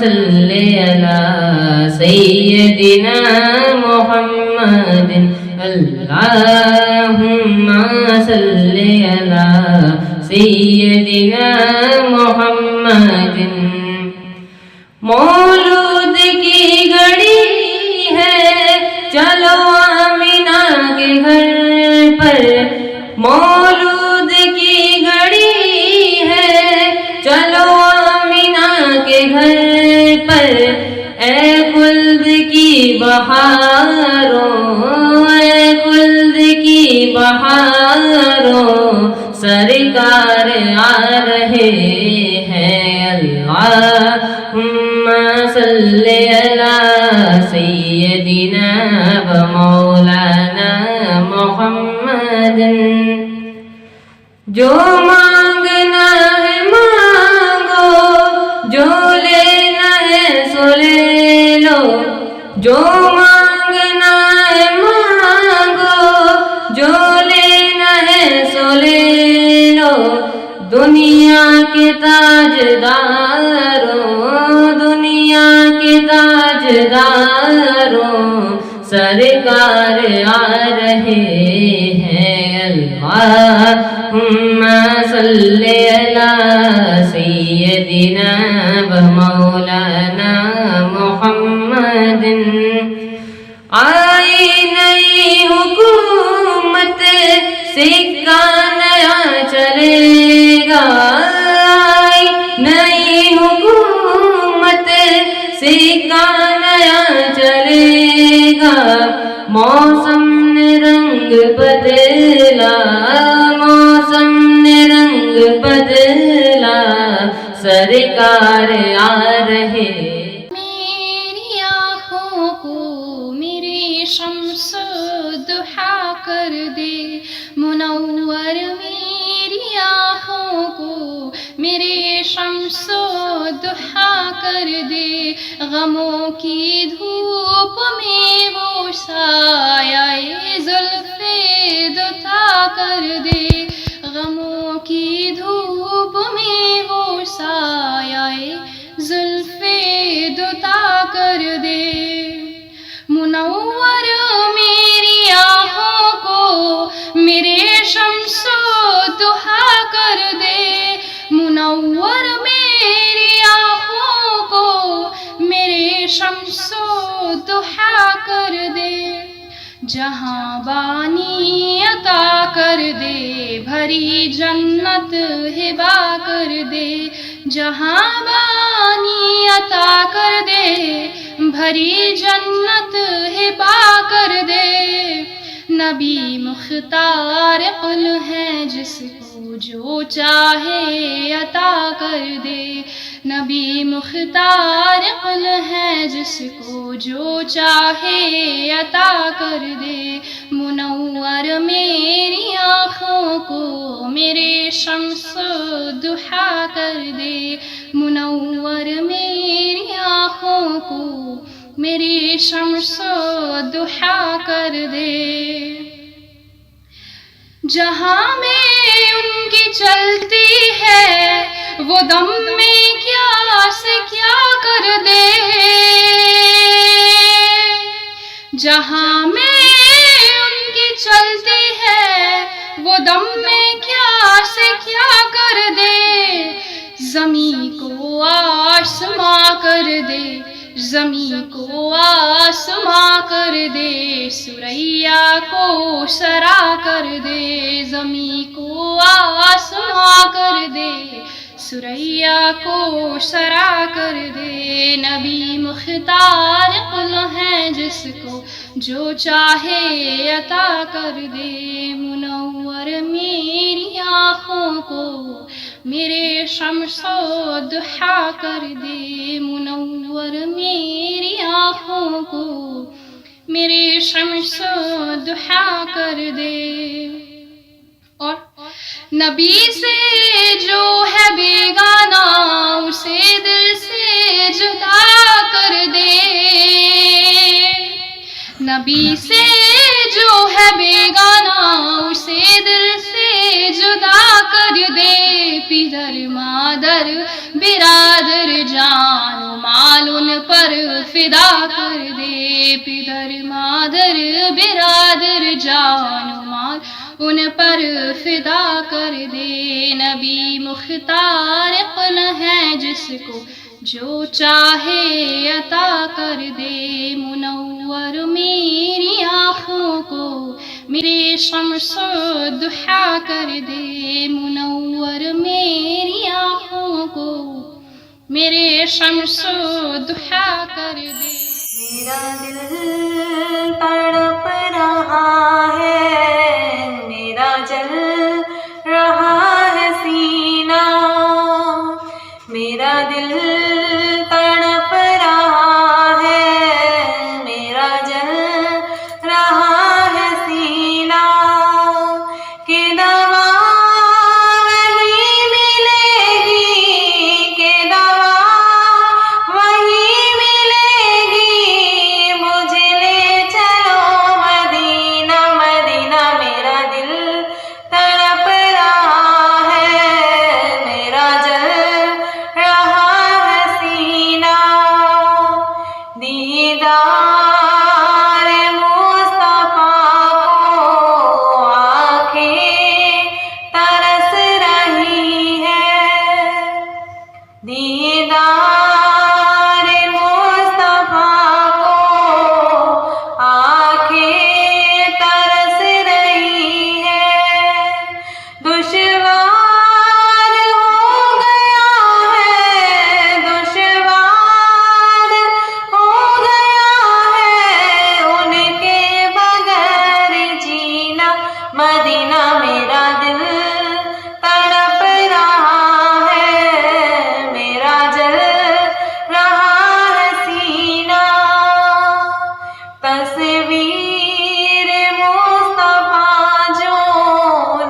صلی علی سیدنا محمد اللہم صلی علی سیدنا محمد مولود کی گھڑی ہے چلو آمینہ کے گھر پر مولود کی گھڑی ہے چلو آمینہ کے گھر پر اے خلد کی بہاروں اے خلد کی بہاروں سرکار آ رہے ہیں اللہم صلی علی سیدنا و مولانا محمد جو مانگنا ہے مانگو جو لینا ہے سو لے لو جو مانگنا ہے مانگو جو لینا ہے سو لے لو دنیا کے تاجداروں دنیا کے تاجداروں سرکار آ رہے ہیں اللہم صلی علی سیدنا و مولانا محمد آئی نئی حکومت سکہ نیا چلے گا آئی نئی حکومت سکہ نیا چلے گا موسم نے رنگ بدلا موسم نے رنگ بدلا سرکار آ رہے میری آنکھوں کو میری شمس دحا کر دے منور میری آنکھوں کو میرے شمس دحا کر دے غموں کی دھوپ میں وہ سایہ زلف دتا کر دے غموں کی دھوپ میں وہ سایہ زلف دتا کر دے منور میری آنکھوں کو میرے شمس دحا کر دے منور میری آنکھوں کو میرے شمس دحا کر دے جہاں بانی عطا کر دے بھری جنت ہبا کر دے جہاں بانی عطا کر دے بھری جنت ہبا کر دے نبی مختار قل ہے جس کو جو چاہے عطا کر دے نبی مختار قل ہے جس کو جو چاہے عطا کر دے منور میری آنکھوں کو میرے شمس دحا کر دے منور میری آنکھوں کو میری شمس دحا کر دے جہاں میں ان کی چلتی ہے وہ دم میں کیا سے کیا کر دے جہاں میں ان کی چلتی ہے وہ دم میں کیا سے کیا کر دے زمین کو آسماں کر دے زمین کو آسماں کر دے سریا کو سرا کر دے زمین کو آسماں کر دے سریا کو سرا کر دے نبی مختار قل ہے جس کو جو چاہے عطا کر دے منور میری آنکھوں کو میرے شمس دحا کر دے منور میری آنکھوں کو میرے شمس دحا کر دے اور نبی سے جو ہے بیگانہ اسے دل سے جدا کر دے نبی سے جو ہے بیگانہ اسے دل سے جدا کر دے پدر مادر برادر جان و مال ان پر فدا کر دے، پدر مادر برادر جان و مال ان پر فدا کر دے، نبی مختار اپن ہے جس کو جو چاہے عطا کر دے، منور میری آنکھوں کو میرے شمس الضحیٰ کر دے، منور میری آنکھوں کو میرے شمس الضحیٰ کر دے۔ میرا دل تڑپ رہا ہے، میرا جل رہا ہے سینہ، میرا دل تڑپ رہا ہے، میرا جل رہا ہے سینہ، کہ دوا وہی ملے گی، کہ دوا وہی ملے گی، مجھے لے چلو مدینہ، مدینہ میرا دل تڑپ رہا ہے، میرا جل رہا ہے سینہ، دیدار مصطفیٰ کو آنکھیں ترس رہی ہے، دیدار مصطفیٰ کو آنکھیں ترس رہی ہے، دشوار ہو گیا ہے، دشوار ہو گیا ہے ان کے بغیر جینا، مدینہ میرا دل تڑپ رہا ہے، میرا جل رہا ہے سینہ، تصویر مصطفیٰ جو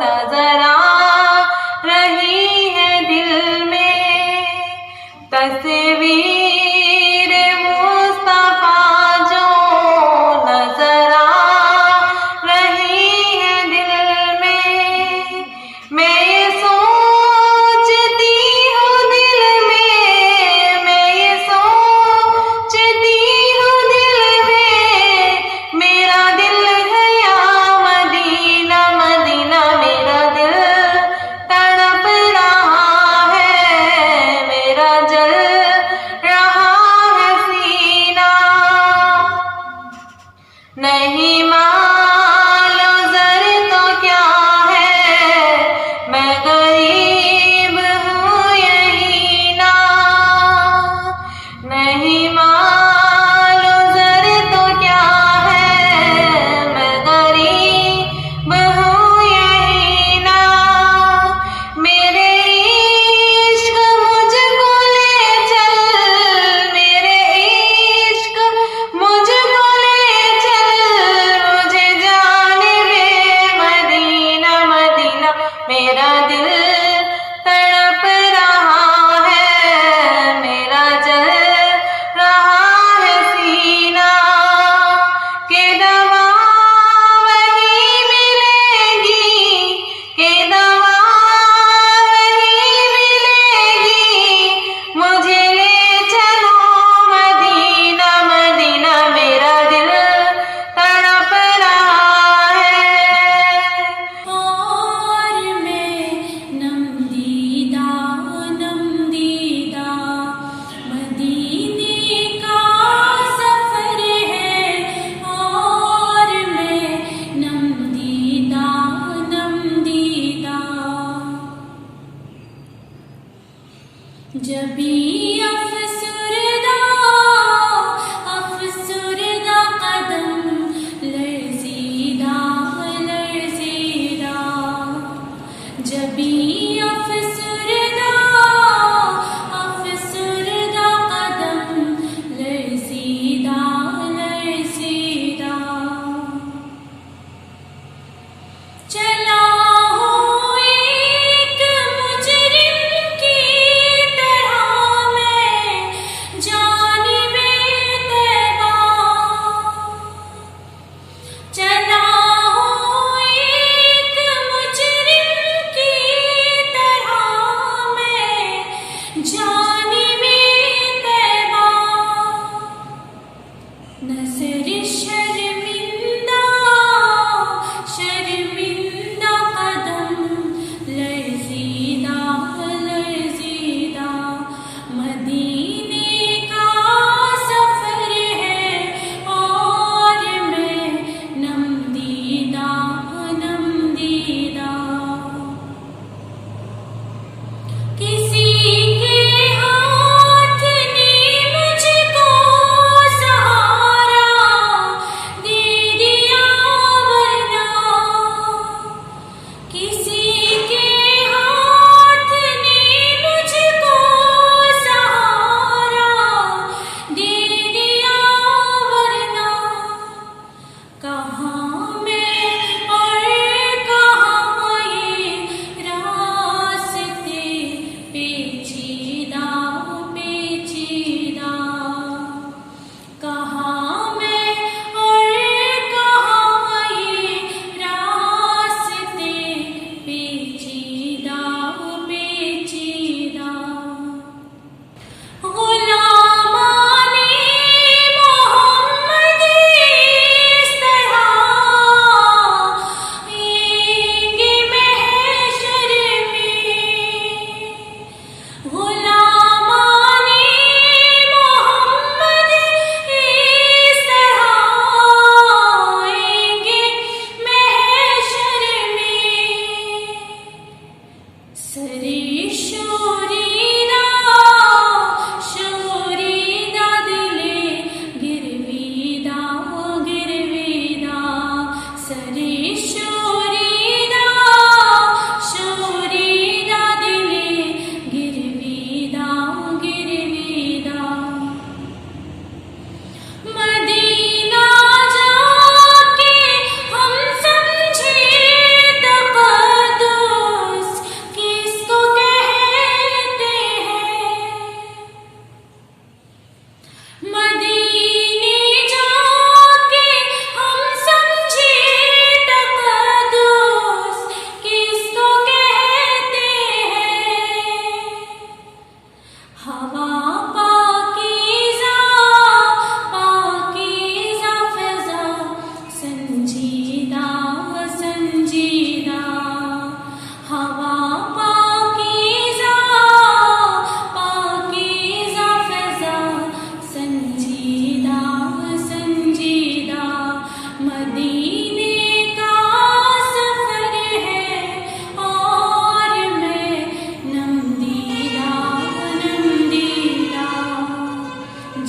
نظر آ رہی ہے دل میں، تصویر مصطفیٰ جو نظر آ رہی ہے دل میں، میں یہ سوچتی ہوں دل میں، میں یہ سوچتی ہوں دل میں، میرا دل ہے یا مدینہ، مدینہ میرا دل تڑپ رہا ہے، میرا جل رہا ہے سینہ، نہیں مال و زر تو کیا ہے، میں غریب ہوں یہی نا، نہیں مال و زر تو کیا ہے، میں غریب ہوں یہی نا، میرے عشق مجھ کو لے چل، میرے عشق مجھ کو لے چل، مجھے جانب مدینہ، مدینہ میرا دل تڑپ رہا ہے، میرا جل رہا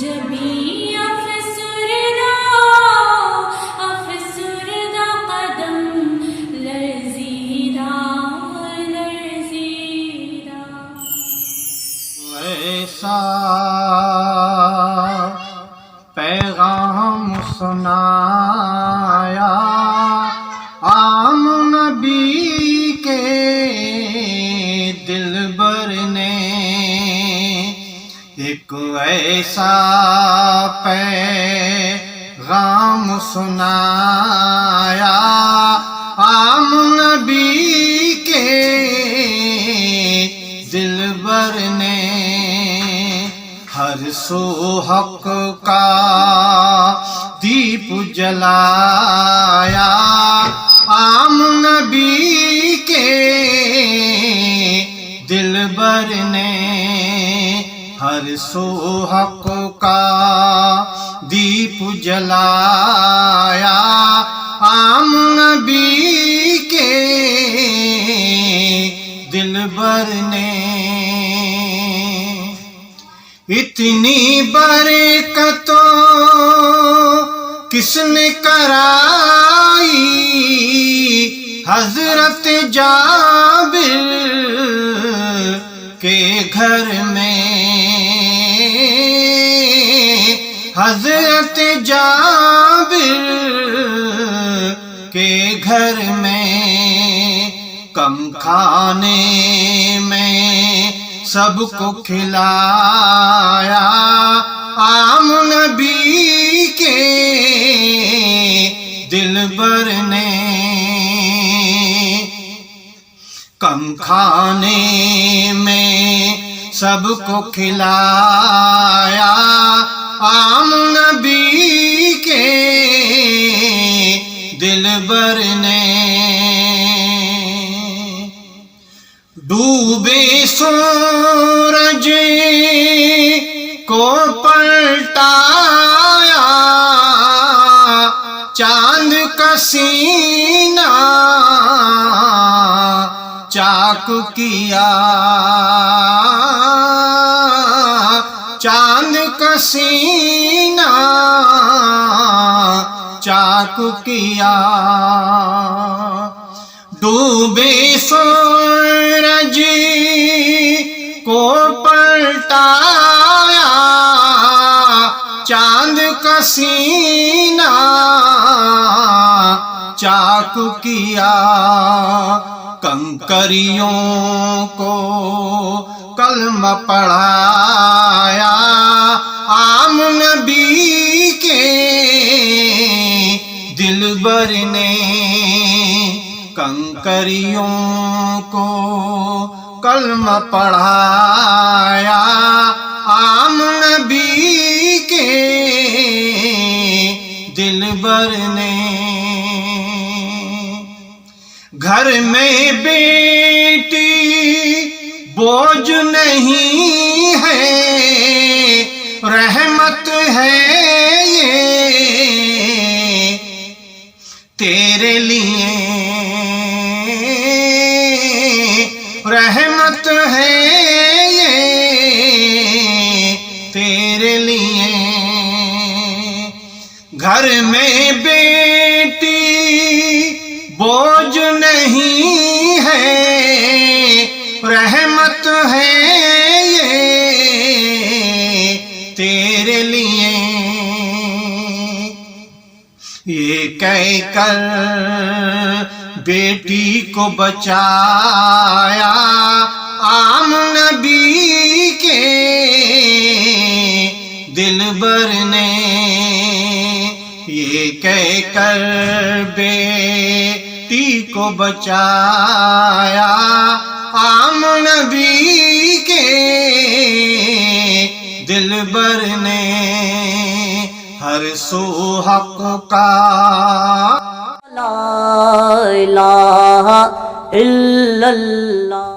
جبھی افسردہ قدم لرزیدہ ایسا پیغام سنایا عام نبی کے دلبر نے، ایک ایسا پیغام سنایا عام نبی کے دلبر نے، ہر سو حق کا دیپ جلایا عام نبی کے دلبر نے، ہر سو حق کا دیپ جلایا عام نبی کے دلبر نے۔ اتنی برکتوں کس نے کرائی حضرت جابر کے گھر میں، حضرت جابر کے گھر میں، کم کھانے میں سب کو کھلایا عام نبی کے دلبر نے، کم کھانے میں سب کو کھلایا عام نبی کے دلبر نے۔ ڈوبے سورج کو پلٹایا چاند کا سینہ چاک کیا، چاند کا سینہ چاک کیا، ڈوبے سورج کو پلٹایا چاند کا سینہ چاک کیا، کنکریوں کو کلمہ پڑھایا عام نبی کے دلبر نے، کنکریوں کو کلمہ پڑھایا عام نبی کے دلبر نے۔ گھر میں بیٹی بوجھ نہیں ہے، رحمت ہے یہ تیرے لیے، رحمت ہے یہ تیرے لیے، گھر میں بیٹی بوجھ نہیں ہے، رحمت ہے یہ تیرے لیے، یہ کہہ کر بیٹی کو بچایا عام نبی کے دلبر نے، یہ کہہ کر بیٹی کو بچایا عام نبی کے دلبر نے، ہر سو حق کا لا الہ الا اللہ۔